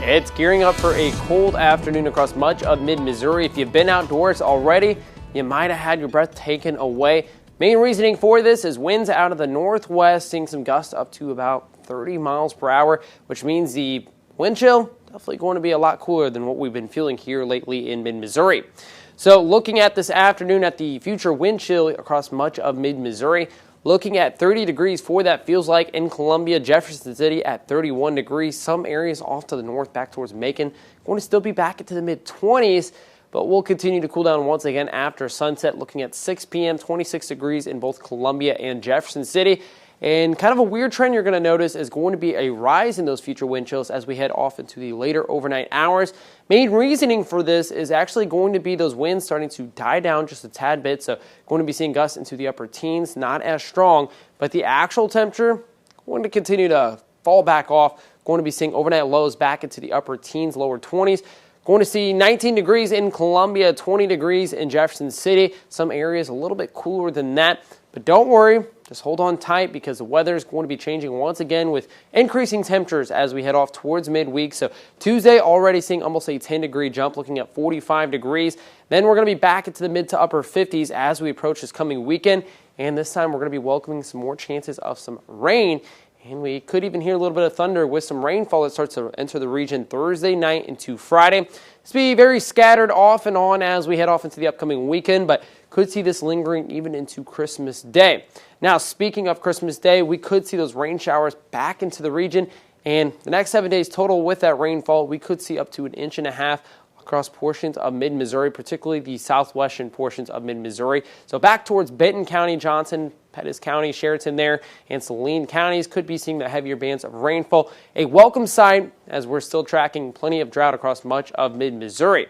It's gearing up for a cold afternoon across much of mid-Missouri. If you've been outdoors already, you might have had your breath taken away. Main reasoning for this is winds out of the northwest, seeing some gusts up to about 30 miles per hour, which means the wind chill definitely going to be a lot cooler than what we've been feeling here lately in mid-Missouri. So looking at this afternoon at the future wind chill across much of mid-Missouri, looking at 30 degrees for that feels like in Columbia, Jefferson City at 31 degrees. Some areas off to the north back towards Macon going to still be back into the mid-20s, but we'll continue to cool down once again after sunset. Looking at 6 p.m., 26 degrees in both Columbia and Jefferson City. And kind of a weird trend you're going to notice is going to be a rise in those future wind chills as we head off into the later overnight hours. Main reasoning for this is actually going to be those winds starting to die down just a tad bit. So going to be seeing gusts into the upper teens, not as strong, but the actual temperature going to continue to fall back off. Going to be seeing overnight lows back into the upper teens, lower 20s. Going to see 19 degrees in Columbia, 20 degrees in Jefferson City. Some areas a little bit cooler than that. But don't worry, just hold on tight because the weather is going to be changing once again with increasing temperatures as we head off towards midweek. So Tuesday already seeing almost a 10-degree jump, looking at 45 degrees. Then we're going to be back into the mid to upper 50s as we approach this coming weekend. And this time we're going to be welcoming some more chances of some rain. And we could even hear a little bit of thunder with some rainfall that starts to enter the region Thursday night into Friday. This will be very scattered off and on as we head off into the upcoming weekend, but could see this lingering even into Christmas Day. Now, speaking of Christmas Day, we could see those rain showers back into the region. And the next 7 days total with that rainfall, we could see up to 1.5 inches across portions of mid-Missouri, particularly the southwestern portions of mid-Missouri. So back towards Benton County, Johnson, Pettis County, Sheraton there, and Saline counties could be seeing the heavier bands of rainfall. A welcome sight as we're still tracking plenty of drought across much of mid-Missouri.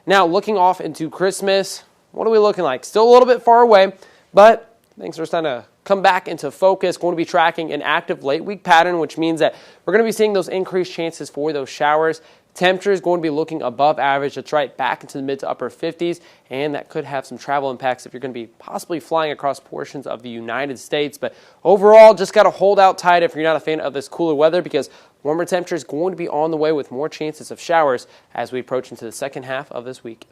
Now, looking off into Christmas, what are we looking like? Still a little bit far away, but things are starting to come back into focus. Going to be tracking an active late week pattern, which means that we're going to be seeing those increased chances for those showers. Temperature is going to be looking above average. That's right, back into the mid to upper 50s, and that could have some travel impacts if you're going to be possibly flying across portions of the United States. But overall, just got to hold out tight if you're not a fan of this cooler weather because warmer temperature is going to be on the way with more chances of showers as we approach into the second half of this week.